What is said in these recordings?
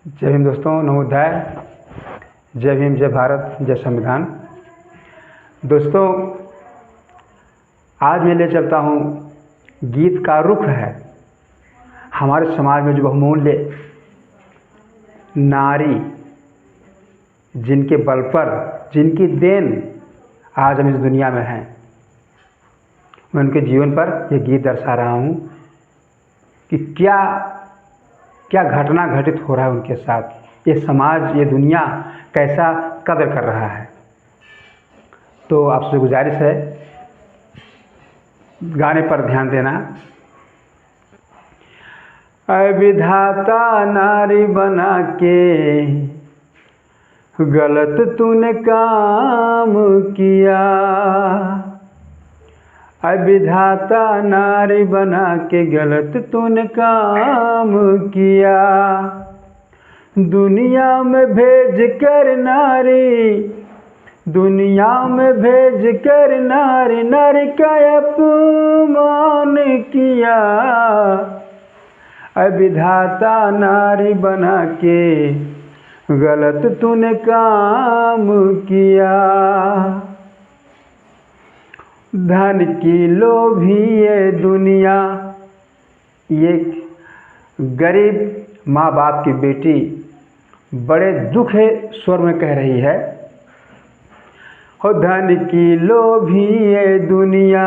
जय भीम दोस्तों, नमोध्याय। जय भीम, जय भारत, जय संविधान। दोस्तों, आज मैं ले चलता हूँ गीत का रुख है हमारे समाज में जो बहुमूल्य नारी, जिनके बल पर, जिनकी देन आज हम इस दुनिया में हैं, मैं उनके जीवन पर यह गीत दर्शा रहा हूँ कि क्या क्या घटना घटित हो रहा है उनके साथ, ये समाज, ये दुनिया कैसा कदर कर रहा है। तो आपसे गुजारिश है गाने पर ध्यान देना। ऐ विधाता नारी बना के गलत तूने काम किया। ऐ विधाता नारी बना के गलत तूने काम किया। दुनिया में भेज कर नारी, दुनिया में भेज कर नारी, नारी का अपमान किया। ऐ विधाता नारी बना के गलत तूने काम किया। धन की लोभी ये दुनिया, ये गरीब माँ बाप की बेटी बड़े दुखे स्वर में कह रही है, हो धन की लोभी ये दुनिया,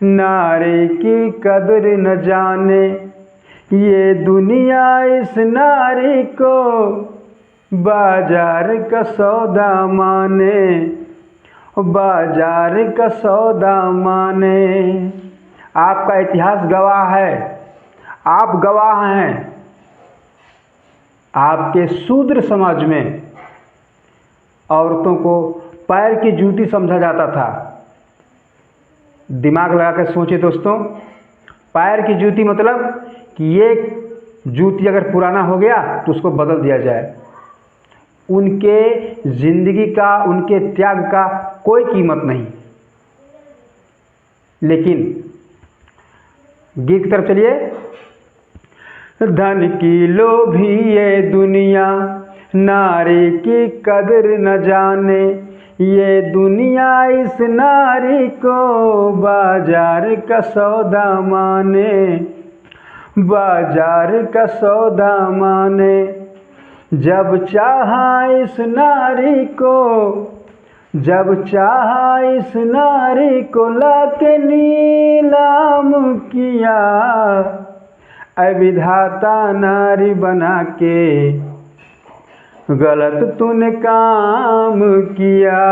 नारी की कदर न जाने। ये दुनिया इस नारी को बाजार का सौदा माने, बाजार का सौदा माने। आपका इतिहास गवाह है, आप गवाह हैं। आपके शूद्र समाज में औरतों को पैर की जूती समझा जाता था। दिमाग लगा कर सोचिए दोस्तों, पैर की जूती मतलब कि ये जूती अगर पुराना हो गया तो उसको बदल दिया जाए। उनके जिंदगी का, उनके त्याग का कोई कीमत नहीं। लेकिन गीत की तरफ चलिए। धन की लोभी ये दुनिया, नारी की कदर न जाने। ये दुनिया इस नारी को बाजार का सौदा माने, बाजार का सौदा माने। जब चाहा इस नारी को, जब चाहा इस नारी को लाके नीलाम किया। ऐ विधाता नारी बना के गलत तूने काम किया।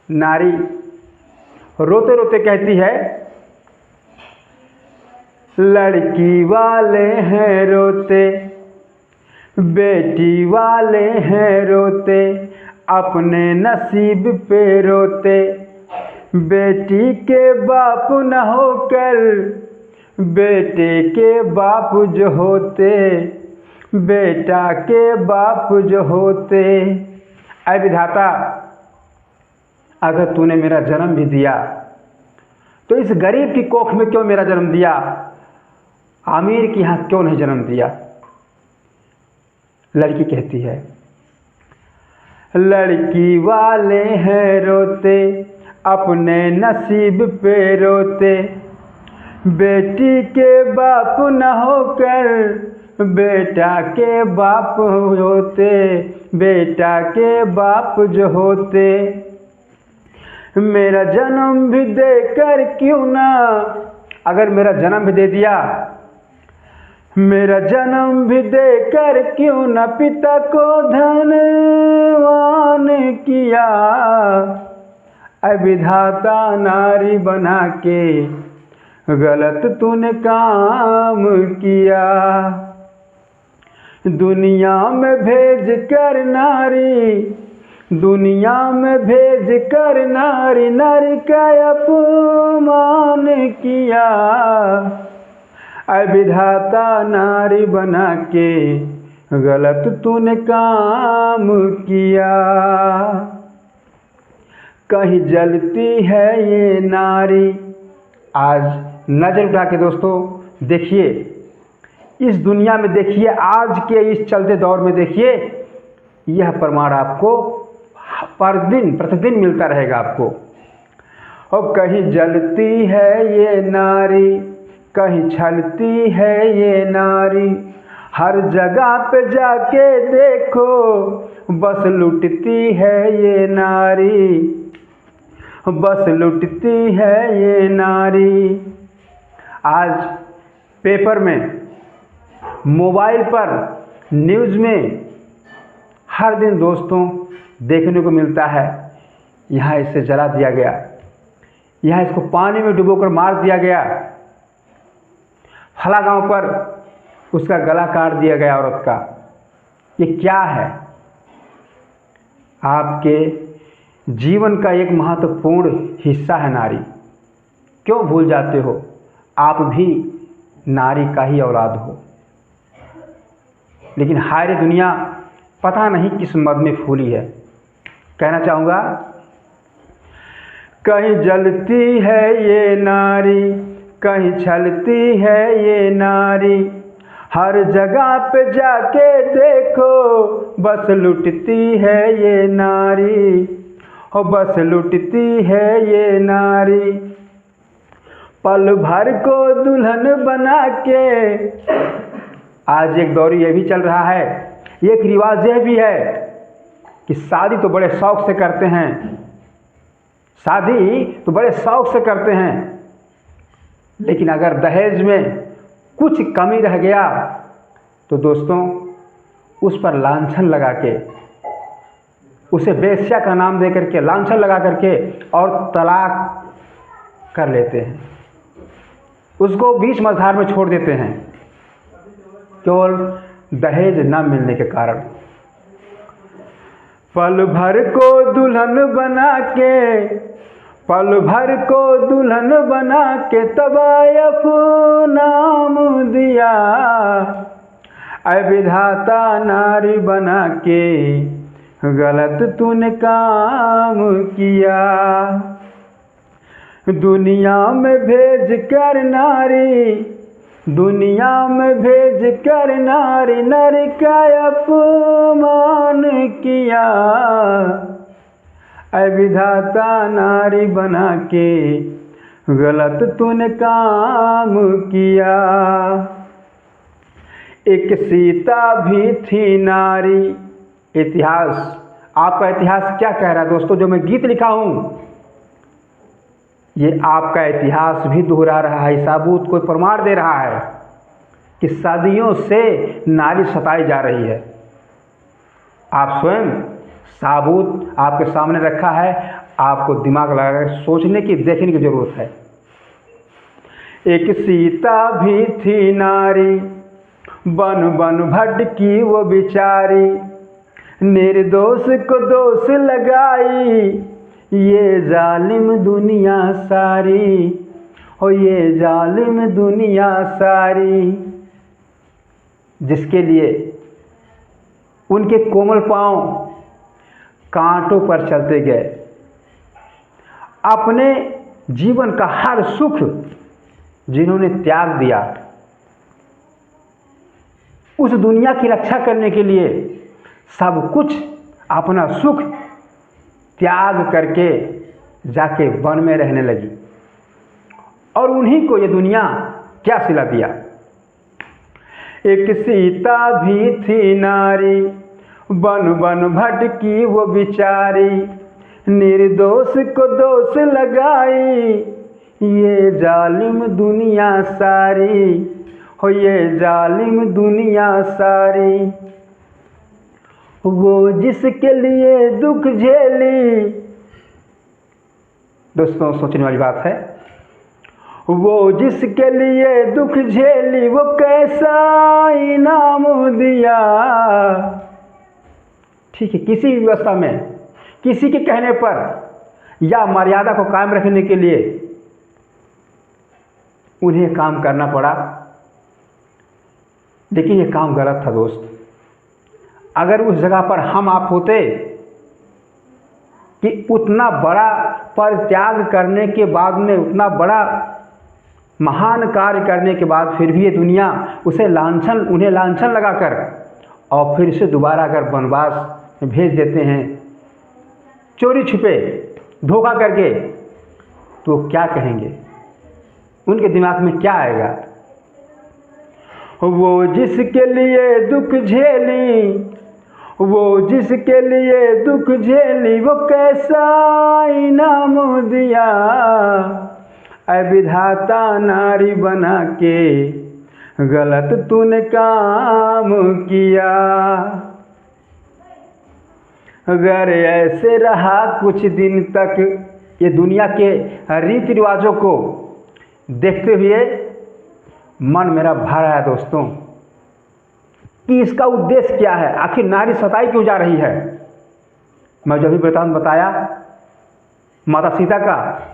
नारी रोते रोते कहती है, लड़की वाले हैं रोते, बेटी वाले हैं रोते, अपने नसीब पे रोते। बेटी के बाप न होकर बेटे के बाप जो होते, बेटा के बाप जो होते। ऐ विधाता, अगर तूने मेरा जन्म भी दिया तो इस गरीब की कोख में क्यों मेरा जन्म दिया, अमीर के यहाँ क्यों नहीं जन्म दिया। लड़की कहती है, लड़की वाले हैं रोते, अपने नसीब पे रोते। बेटी के बाप न होकर बेटा के बाप होते, बेटा के बाप जो होते। मेरा जन्म भी देकर क्यों ना, अगर मेरा जन्म भी दे दिया, मेरा जन्म भी देकर क्यों न पिता को धनवान किया। ऐ विधाता नारी बना के गलत तूने काम किया। दुनिया में भेज कर नारी, दुनिया में भेज कर नारी, नारी का अपमान किया। ऐ विधाता नारी बना के गलत तूने काम किया। कहीं जलती है ये नारी। आज नजर उठा के दोस्तों देखिए, इस दुनिया में देखिए, आज के इस चलते दौर में देखिए, यह प्रमाण आपको प्रतिदिन मिलता रहेगा आपको। और कहीं जलती है ये नारी, कहीं छलती है ये नारी, हर जगह पे जाके देखो बस लुटती है ये नारी, बस लुटती है ये नारी। आज पेपर में, मोबाइल पर, न्यूज़ में हर दिन दोस्तों देखने को मिलता है, यहाँ इसे जला दिया गया, यहाँ इसको पानी में डुबोकर मार दिया गया, फला गांव पर उसका गला काट दिया गया औरत का। ये क्या है? आपके जीवन का एक महत्वपूर्ण हिस्सा है नारी। क्यों भूल जाते हो? आप भी नारी का ही औलाद हो। लेकिन हाय रे दुनिया, पता नहीं किस मद में फूली है। कहना चाहूँगा, कहीं जलती है ये नारी, कहीं छलती है ये नारी, हर जगह पे जाके देखो बस लुटती है ये नारी, हो बस लुटती है ये नारी। पल भर को दुल्हन बना के, आज एक दौर ये भी चल रहा है, एक रिवाज यह भी है कि शादी तो बड़े शौक से करते हैं, शादी तो बड़े शौक से करते हैं, लेकिन अगर दहेज में कुछ कमी रह गया तो दोस्तों उस पर लांछन लगा के, उसे बेश्या का नाम दे करके, लांछन लगा करके और तलाक कर लेते हैं, उसको बीच मझधार में छोड़ देते हैं, केवल दहेज न मिलने के कारण। पल भर को दुल्हन बना के, पल भर को दुल्हन बना के तबायफ नाम दिया, ऐ विधाता नारी बना के गलत तूने काम किया। दुनिया में भेज कर नारी, दुनिया में भेज कर नारी, नर का अपमान किया, ऐ विधाता नारी बना के गलत तूने काम किया। एक सीता भी थी नारी। इतिहास, आपका इतिहास क्या कह रहा है दोस्तों? जो मैं गीत लिखा हूँ, ये आपका इतिहास भी दोहरा रहा है, साबूत कोई प्रमाण दे रहा है कि सदियों से नारी सताई जा रही है। आप स्वयं साबूत आपके सामने रखा है, आपको दिमाग लगाकर सोचने की, देखने की जरूरत है। एक सीता भी थी नारी, बन बन भटकी वो बिचारी, निर्दोष को दोष लगाई, ये जालिम दुनिया सारी, हो ये जालिम दुनिया सारी। जिसके लिए उनके कोमल पांव कांटों पर चलते गए, अपने जीवन का हर सुख जिन्होंने त्याग दिया, उस दुनिया की रक्षा करने के लिए सब कुछ अपना सुख त्याग करके जाके वन में रहने लगी, और उन्हीं को ये दुनिया क्या सिला दिया। एक सीता भी थी नारी, बन बन भटकी वो बिचारी, निर्दोष को दोष लगाई, ये जालिम दुनिया सारी, हो ये जालिम दुनिया सारी। वो जिसके लिए दुख झेली, दोस्तों सोचने वाली बात है, वो जिसके लिए दुख झेली, वो कैसा इनाम दिया। ठीक है, किसी भी व्यवस्था में, किसी के कहने पर या मर्यादा को कायम रखने के लिए उन्हें काम करना पड़ा, लेकिन ये काम गलत था दोस्त। अगर उस जगह पर हम आप होते कि उतना बड़ा परित्याग करने के बाद में, उतना बड़ा महान कार्य करने के बाद फिर भी ये दुनिया उन्हें लांछन लगाकर और फिर से दोबारा अगर वनवास में भेज देते हैं चोरी छुपे धोखा करके, तो क्या कहेंगे, उनके दिमाग में क्या आएगा। वो जिसके लिए दुख झेली, वो जिसके लिए दुख झेली, वो कैसा इनाम दिया। ऐ विधाता नारी बना के गलत तूने काम किया। अगर ऐसे रहा कुछ दिन तक, ये दुनिया के रीति रिवाजों को देखते हुए मन मेरा भर आया दोस्तों कि इसका उद्देश्य क्या है, आखिर नारी सताई क्यों जा रही है। मैं जो भी बताया माता सीता का,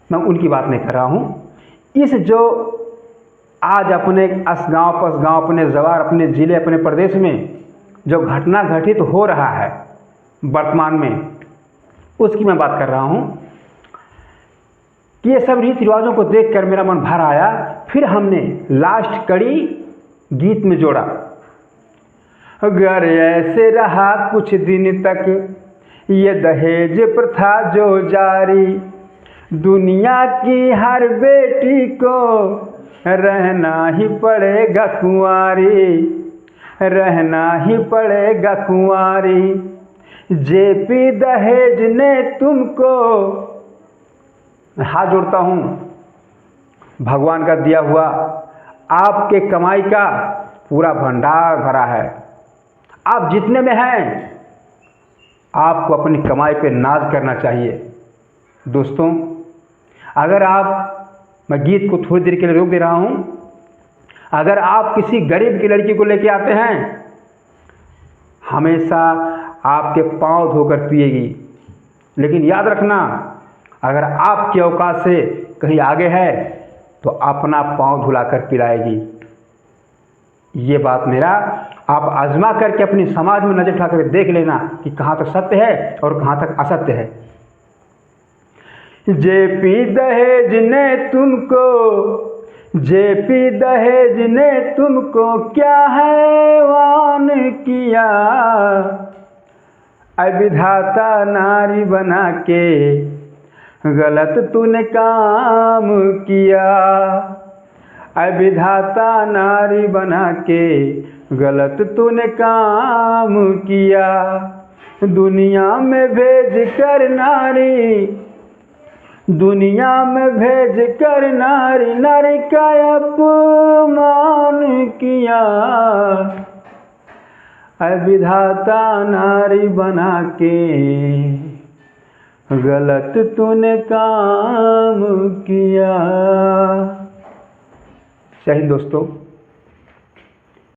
मैं उनकी बात नहीं कर रहा हूँ। इस जो आज अपने गाँव पस गाँव, अपने जवार, अपने ज़िले, अपने प्रदेश में जो घटना घटित हो रहा है वर्तमान में, उसकी मैं बात कर रहा हूँ कि ये सब रीति रिवाजों को देखकर मेरा मन भर आया। फिर हमने लास्ट कड़ी गीत में जोड़ा। अगर ऐसे रहा कुछ दिन तक ये दहेज प्रथा जो जारी, दुनिया की हर बेटी को रहना ही पड़ेगा कुंवारी, रहना ही पड़ेगा कुंवारी। जेपी दहेज ने तुमको, हाथ जोड़ता हूँ, भगवान का दिया हुआ आपके कमाई का पूरा भंडार भरा है। आप जितने में हैं आपको अपनी कमाई पे नाज करना चाहिए। दोस्तों अगर मैं गीत को थोड़ी देर के लिए रोक दे रहा हूँ, अगर आप किसी गरीब की लड़की को लेके आते हैं, हमेशा आपके पांव धोकर पिएगी, लेकिन याद रखना अगर आपकी औकात से कहीं आगे है तो अपना पांव धुलाकर पिलाएगी। ये बात मेरा आप आजमा करके अपनी समाज में नजर उठाकर देख लेना कि कहाँ तक सत्य है और कहाँ तक असत्य है। जेपी दहेज ने तुमको, जेपी दहेज ने तुमको क्या हैवान किया। ऐ विधाता नारी बना के गलत तूने काम किया। ऐ विधाता नारी बना के गलत तूने काम किया। दुनिया में भेज कर नारी, दुनिया में भेज कर नारी, नारी का अपमान किया। ऐ विधाता नारी बना के गलत तूने काम किया। जय हिंद दोस्तों।